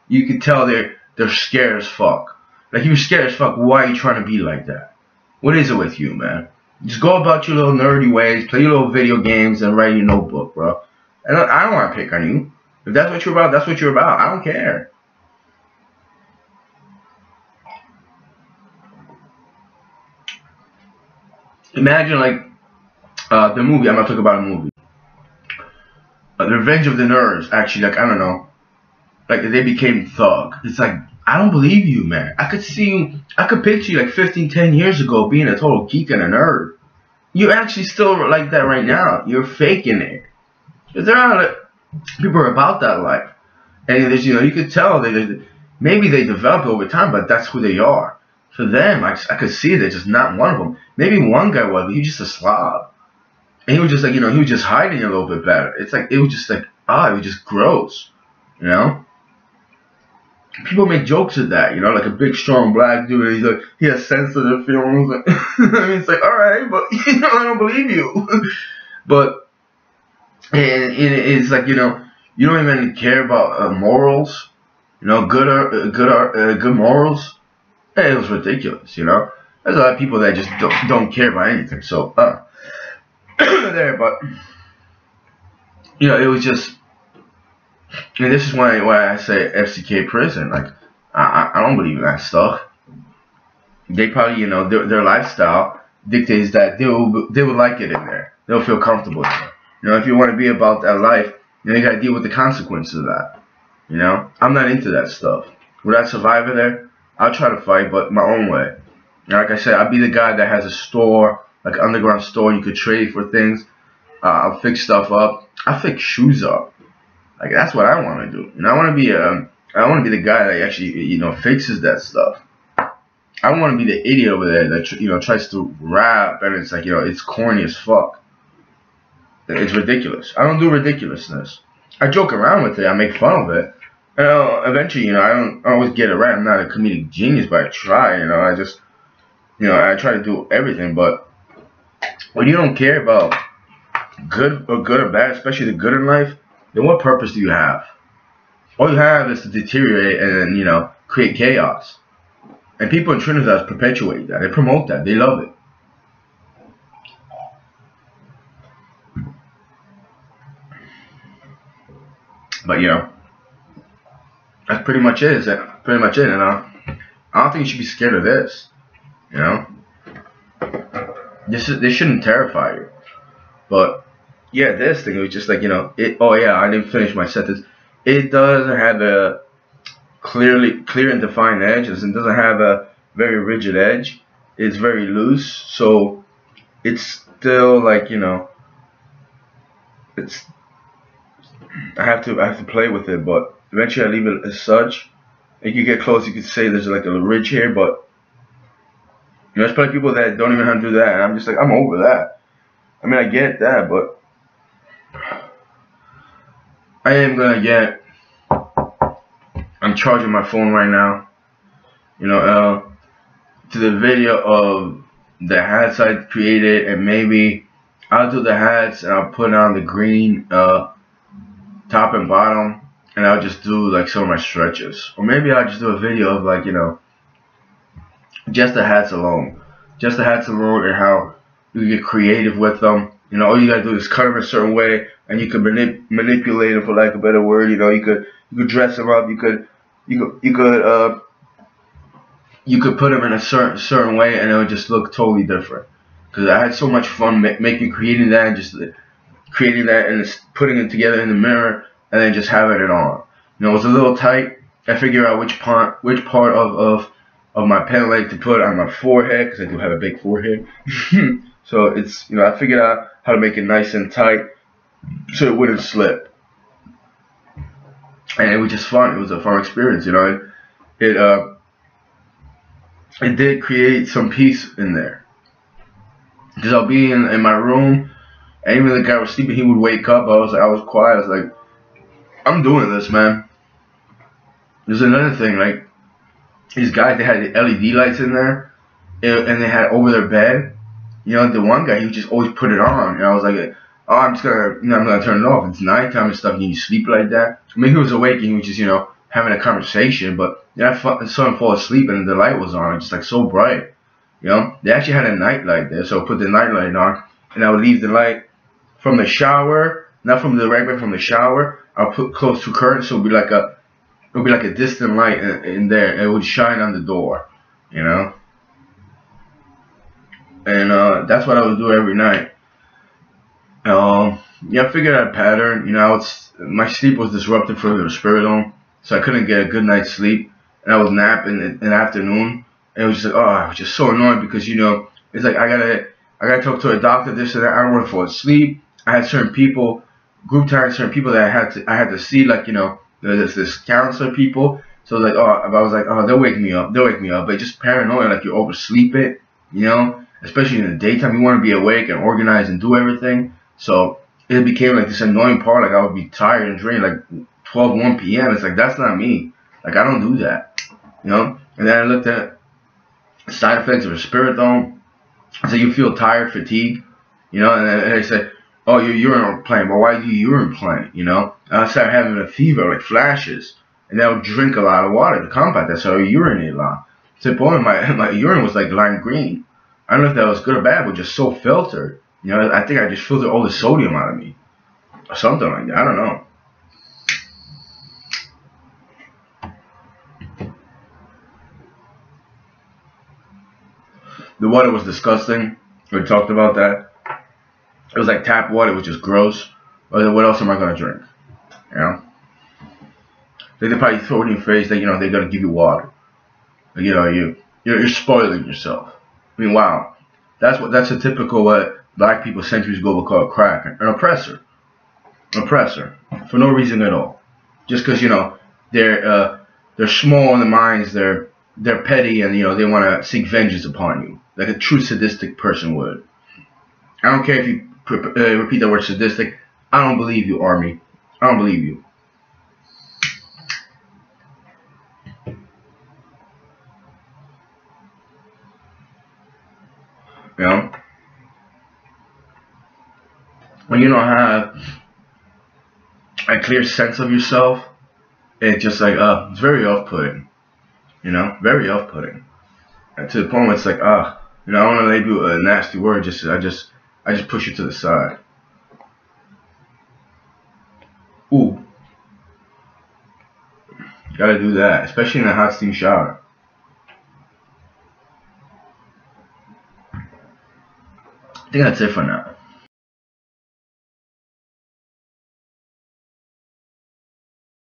You can tell they're scared as fuck. Like, if you're scared as fuck, why are you trying to be like that? What is it with you, man? Just go about your little nerdy ways, play your little video games, and write your notebook, bro. And I don't want to pick on you. If that's what you're about, that's what you're about. I don't care. Imagine, like, the movie, I'm not talking about a movie. The Revenge of the Nerds, actually, like, I don't know. Like, they became thug. It's like, I don't believe you, man. I could see you, I could picture you, like, 15, 10 years ago being a total geek and a nerd. You're actually still like that right now. You're faking it. Because there are, like, people are about that life. And there's, you know, you could tell maybe they develop over time, but that's who they are. For them, I could see they're just not one of them. Maybe one guy was, but he was just a slob. And he was just like, you know, he was just hiding a little bit better. It's like, it was just like, it was just gross. You know? People make jokes of that, you know, like a big, strong black dude. He's like, he has sensitive feelings. I mean, it's like, alright, but, you know, I don't believe you. But, and it's like, you know, you don't even care about morals. You know, good morals. It was ridiculous, you know. There's a lot of people that just don't care about anything. So, there, but, you know, it was just, and this is why I say FCK prison. Like, I don't believe in that stuff. They probably, you know, their lifestyle dictates that they would like it in there. They'll feel comfortable in there. You know, if you want to be about that life, You know, you gotta deal with the consequences of that. You know, I'm not into that stuff. Would I survive it there? I'll try to fight, but my own way. And like I said, I'll be the guy that has a store, like an underground store. You could trade for things. I'll fix stuff up. I'll fix shoes up. Like that's what I want to do. And I want to be the guy that actually, you know, fixes that stuff. I don't want to be the idiot over there that, you know, tries to rap and it's like, you know, it's corny as fuck. It's ridiculous. I don't do ridiculousness. I joke around with it. I make fun of it. And eventually, you know, I don't always get it right. I'm not a comedic genius, but I try. You know, I just, you know, I try to do everything. But when you don't care about good or bad, especially the good in life, then what purpose do you have? All you have is to deteriorate and then, you know, create chaos. And people in Trinidad perpetuate that. They promote that. They love it. But, you know, that's pretty much it. Pretty much it. And I don't think you should be scared of this. You know, this shouldn't terrify you. But yeah, this thing was just like, you know, it. Oh yeah, I didn't finish my sentence. It doesn't have a clear and defined edge. It doesn't have a very rigid edge. It's very loose, so it's still like, you know, it's. I have to play with it, but eventually I leave it as such. If you get close, you could say there's like a ridge here, but you know, there's probably people that don't even know how to do that, and I'm just like, I'm over that. I mean, I get that, but I am gonna get. I'm charging my phone right now. You know, to the video of the hats I created, and maybe I'll do the hats and I'll put on the green top and bottom, and I'll just do like some of my stretches, or maybe I'll just do a video of like, you know, just the hats alone, and how you get creative with them. You know, all you gotta do is cut them a certain way, and you can manipulate them, for lack of a better word. You know, you could dress them up. You could put them in a certain way, and it would just look totally different. Because I had so much fun creating that, and just creating that and putting it together in the mirror, and then just having it on. You know, it was a little tight. I figured out which part of my pen leg to put on my forehead, because I do have a big forehead. So it's, you know, I figured out how to make it nice and tight so it wouldn't slip. And it was just fun. It was a fun experience, you know. It did create some peace in there. Because I'll be in my room, and even the guy was sleeping, he would wake up. I was quiet. I was like, I'm doing this, man. There's another thing, like, these guys, they had the LED lights in there, and they had over their bed. You know, the one guy, he would just always put it on, and I was like, oh, I'm just gonna, you know, I'm gonna turn it off. It's nighttime and stuff, and you sleep like that. I mean, he was awake, and he was just, you know, having a conversation, but you know, I saw him fall asleep, and the light was on, just like so bright. You know, they actually had a night light there, so I put the night light on, and I would leave the light from the shower, not from the right, but from the shower. I'll put close to curtains, so it would be like a distant light in there, and it would shine on the door, you know. And that's what I would do every night. Yeah, I figured out a pattern. You know, my sleep was disrupted from the spirit home, so I couldn't get a good night's sleep, and I was napping in the afternoon. And it was just like, oh, I was just so annoyed because, you know, it's like I gotta talk to a doctor, this and that. I don't want to fall asleep. I had certain people, group times, certain people that I had to see, like, you know, there's this counselor people. So like, oh, they'll wake me up, but just paranoia, like you oversleep it, you know. Especially in the daytime, you want to be awake and organized and do everything. So it became like this annoying part. Like I would be tired and drained, like 1 p.m. It's like, that's not me. Like I don't do that, you know. And then I looked at side effects of a spirit. So you feel tired, fatigue, you know. And then they said, oh, you're urine playing. Well, why do you urine playing? You know. And I started having a fever, like flashes, and I would drink a lot of water to combat that. So I urinate a lot. To the point my urine was like lime green. I don't know if that was good or bad, but just so filtered. You know, I think I just filtered all the sodium out of me. Or something like that. I don't know. The water was disgusting. We talked about that. It was like tap water, which is gross. But what else am I going to drink? You know, they probably throw it in your face that they're gonna give you water. You're spoiling yourself. I mean, wow, that's a typical what black people centuries ago would call a crack, an oppressor, for no reason at all, just because they're small in the minds, they're petty, and they want to seek vengeance upon you, like a true sadistic person would. I don't care if you repeat that word sadistic. I don't believe you, Army. I don't believe you. You know, when you don't have a clear sense of yourself, it's just like it's very off-putting. Very off-putting. And to the point where it's like I don't want to label a nasty word. I just push it to the side. Ooh, you gotta do that, especially in a hot steam shower. I think that's it for now.